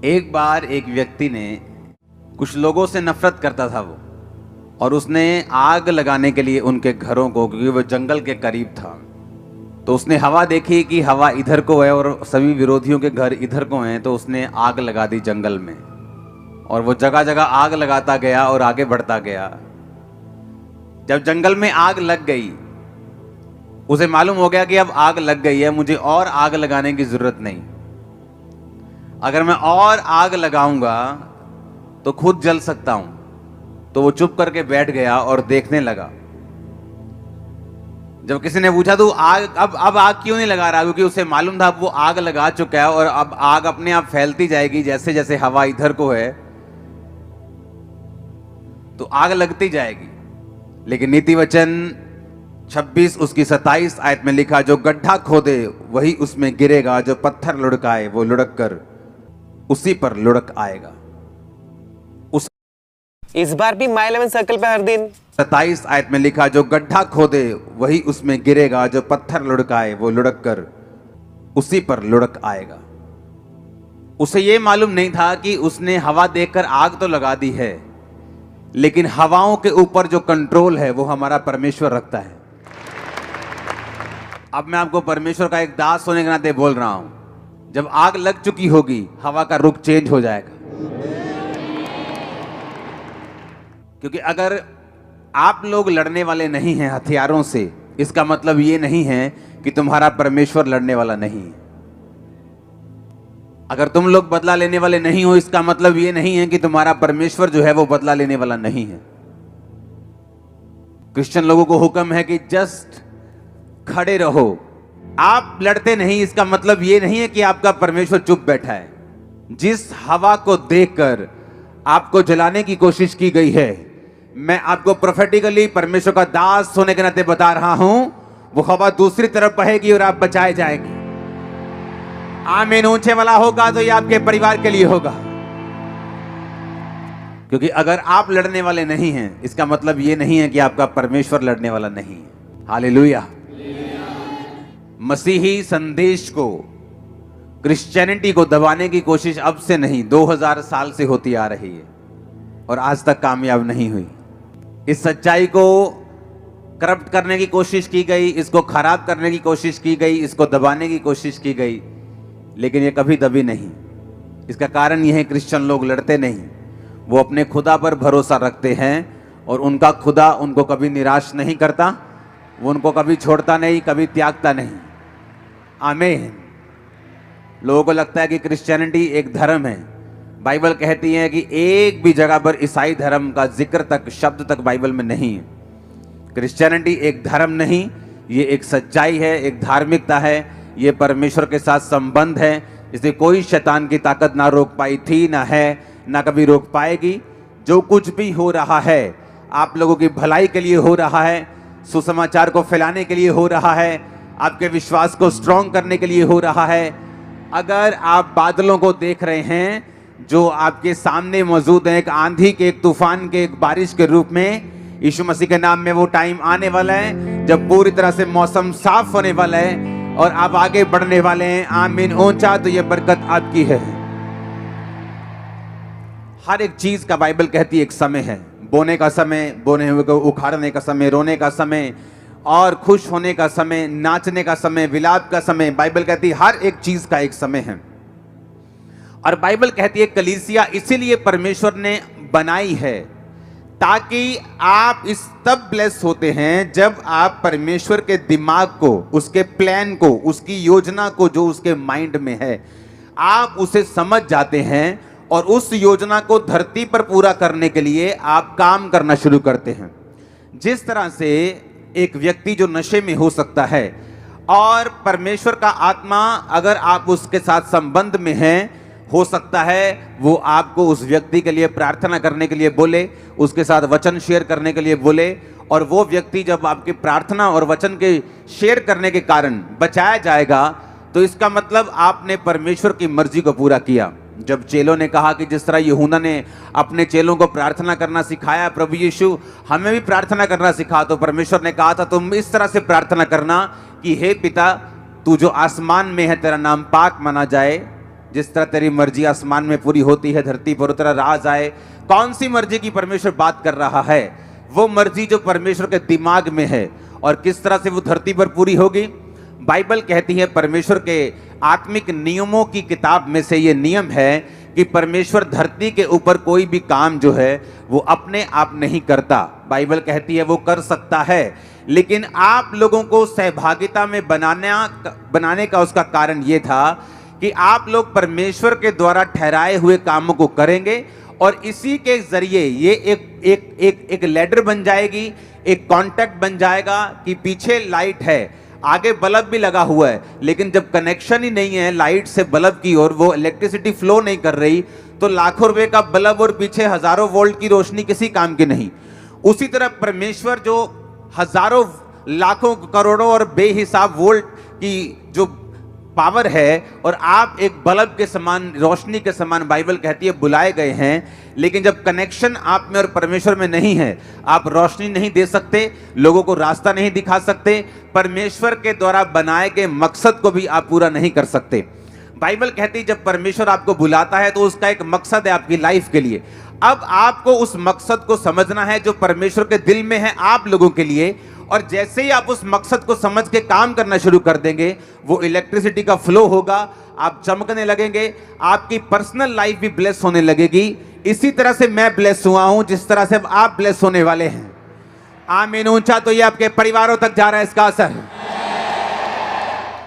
एक बार एक व्यक्ति ने कुछ लोगों से नफरत करता था वो, और उसने आग लगाने के लिए उनके घरों को, क्योंकि वो जंगल के करीब था, तो उसने हवा देखी कि हवा इधर को है और सभी विरोधियों के घर इधर को हैं, तो उसने आग लगा दी जंगल में। और वो जगह जगह आग लगाता गया और आगे बढ़ता गया। जब जंगल में आग लग गई, उसे मालूम हो गया कि अब आग लग गई है, मुझे और आग लगाने की जरूरत नहीं। अगर मैं और आग लगाऊंगा तो खुद जल सकता हूं। तो वो चुप करके बैठ गया और देखने लगा। जब किसी ने पूछा तो आग अब आग क्यों नहीं लगा रहा, क्योंकि उसे मालूम था अब वो आग लगा चुका है और अब आग अपने आप फैलती जाएगी, जैसे जैसे हवा इधर को है तो आग लगती जाएगी। लेकिन नीति वचन 26 उसकी 27 आयत में लिखा, जो गड्ढा खोदे वही उसमें गिरेगा, जो पत्थर लुढ़काए वो लुढ़क कर उसी पर लुढ़क आएगा। इस बार भी माय 11 सर्कल पे हर दिन 27 आयत में लिखा, जो गड्ढा खोदे वही उसमें गिरेगा, जो पत्थर लुढ़काए वो लुढ़क कर उसी पर लुढ़क आएगा। उसे यह मालूम नहीं था कि उसने हवा देखकर आग तो लगा दी है, लेकिन हवाओं के ऊपर जो कंट्रोल है वो हमारा परमेश्वर रखता है। अब मैं आपको परमेश्वर का एक दास होने के नाते बोल रहा हूं, जब आग लग चुकी होगी हवा का रुख चेंज हो जाएगा। क्योंकि अगर आप लोग लड़ने वाले नहीं हैं हथियारों से, इसका मतलब ये नहीं है कि तुम्हारा परमेश्वर लड़ने वाला नहीं है। अगर तुम लोग बदला लेने वाले नहीं हो, इसका मतलब ये नहीं है कि तुम्हारा परमेश्वर जो है वो बदला लेने वाला नहीं है। क्रिश्चियन लोगों को हुक्म है कि जस्ट खड़े रहो। आप लड़ते नहीं, इसका मतलब ये नहीं है कि आपका परमेश्वर चुप बैठा है। जिस हवा को देखकर आपको जलाने की कोशिश की गई है, मैं आपको प्रोफेटिकली परमेश्वर का दास होने के नाते बता रहा हूं, वो हवा दूसरी तरफ बहेगी और आप बचाए जाएंगे। आमीन ऊंचे वाला होगा तो ये आपके परिवार के लिए होगा। क्योंकि अगर आप लड़ने वाले नहीं हैं, इसका मतलब ये नहीं है कि आपका परमेश्वर लड़ने वाला नहीं है। हालेलुया। मसीही संदेश को, क्रिश्चियनिटी को दबाने की कोशिश अब से नहीं, 2000 साल से होती आ रही है और आज तक कामयाब नहीं हुई। इस सच्चाई को करप्ट करने की कोशिश की गई, इसको खराब करने की कोशिश की गई, इसको दबाने की कोशिश की गई, लेकिन ये कभी दबी नहीं। इसका कारण यह है क्रिश्चियन लोग लड़ते नहीं, वो अपने खुदा पर भरोसा रखते हैं और उनका खुदा उनको कभी निराश नहीं करता, वो उनको कभी छोड़ता नहीं, कभी त्यागता नहीं। आमीन। लोगों को लगता है कि क्रिश्चियनिटी एक धर्म है। बाइबल कहती है कि एक भी जगह पर ईसाई धर्म का जिक्र तक, शब्द तक बाइबल में नहीं है। क्रिश्चियनिटी एक धर्म नहीं, ये एक सच्चाई है, एक धार्मिकता है, ये परमेश्वर के साथ संबंध है। इसे कोई शैतान की ताकत ना रोक पाई थी, ना है, ना कभी रोक पाएगी। जो कुछ भी हो रहा है आप लोगों की भलाई के लिए हो रहा है, सुसमाचार को फैलाने के लिए हो रहा है, आपके विश्वास को स्ट्रॉन्ग करने के लिए हो रहा है। अगर आप बादलों को देख रहे हैं जो आपके सामने मौजूद है, एक आंधी के, एक तूफान के, एक बारिश के रूप में, यीशु मसीह के नाम में वो टाइम आने वाला है जब पूरी तरह से मौसम साफ होने वाला है और आप आगे बढ़ने वाले हैं। आमीन ऊंचा तो ये बरकत आपकी है। हर एक चीज का बाइबल कहती है एक समय है। बोने का समय, बोने हुए को उखाड़ने का समय, रोने का समय और खुश होने का समय, नाचने का समय, विलाप का समय। बाइबल कहती है हर एक चीज का एक समय है। और बाइबल कहती है कलीसिया इसीलिए परमेश्वर ने बनाई है ताकि आप इस तब ब्लेस होते हैं जब आप परमेश्वर के दिमाग को, उसके प्लान को, उसकी योजना को जो उसके माइंड में है, आप उसे समझ जाते हैं और उस योजना को धरती पर पूरा करने के लिए आप काम करना शुरू करते हैं। जिस तरह से एक व्यक्ति जो नशे में हो सकता है और परमेश्वर का आत्मा अगर आप उसके साथ संबंध में हैं, हो सकता है वो आपको उस व्यक्ति के लिए प्रार्थना करने के लिए बोले, उसके साथ वचन शेयर करने के लिए बोले, और वो व्यक्ति जब आपकी प्रार्थना और वचन के शेयर करने के कारण बचाया जाएगा तो इसका मतलब आपने परमेश्वर की मर्जी को पूरा किया। जब चेलों ने कहा कि जिस तरह यूहन्ना ने अपने चेलों को प्रार्थना करना सिखाया, प्रभु यीशु हमें भी प्रार्थना करना सिखा, तो परमेश्वर ने कहा था तुम इस तरह से प्रार्थना करना कि हे पिता, तू जो आसमान में है तेरा नाम पाक माना जाए, जिस तरह तेरी मर्जी आसमान में पूरी होती है धरती पर उतना राज आए। कौन सी मर्जी की परमेश्वर बात कर रहा है? वो मर्जी जो परमेश्वर के दिमाग में है। और किस तरह से वो धरती पर पूरी होगी? बाइबल कहती है, परमेश्वर के आत्मिक नियमों की किताब में से ये नियम है कि परमेश्वर धरती के ऊपर कोई भी काम जो है वो अपने आप नहीं करता। बाइबल कहती है वो कर सकता है, लेकिन आप लोगों को सहभागिता में बनाने का उसका कारण ये था कि आप लोग परमेश्वर के द्वारा ठहराए हुए कामों को करेंगे और इसी के जरिए ये एक लैडर बन जाएगी, एक कांटेक्ट बन जाएगा कि पीछे लाइट है, आगे बल्ब भी लगा हुआ है, लेकिन जब कनेक्शन ही नहीं है लाइट से बल्ब की ओर, वो इलेक्ट्रिसिटी फ्लो नहीं कर रही, तो लाखों रुपए का बल्ब और पीछे हजारों वोल्ट की रोशनी किसी काम की नहीं। उसी तरह परमेश्वर जो हजारों लाखों करोड़ों और बेहिसाब वोल्ट की जो पावर है, और आप एक बल्ब के समान, रोशनी के समान बाइबल कहती है बुलाए गए हैं, लेकिन जब कनेक्शन आप में और परमेश्वर में नहीं है, आप रोशनी नहीं दे सकते, लोगों को रास्ता नहीं दिखा सकते, परमेश्वर के द्वारा बनाए गए मकसद को भी आप पूरा नहीं कर सकते। बाइबल कहती है जब परमेश्वर आपको बुलाता है तो उसका एक मकसद है आपकी लाइफ के लिए। अब आपको उस मकसद को समझना है जो परमेश्वर के दिल में है आप लोगों के लिए, और जैसे ही आप उस मकसद को समझ के काम करना शुरू कर देंगे, वो इलेक्ट्रिसिटी का फ्लो होगा, आप चमकने लगेंगे, आपकी पर्सनल लाइफ भी ब्लेस होने लगेगी। इसी तरह से मैं ब्लेस हुआ हूं, जिस तरह से अब आप ब्लेस होने वाले हैं। आमीन। ऊंचा तो ये आपके परिवारों तक जा रहा है इसका असर।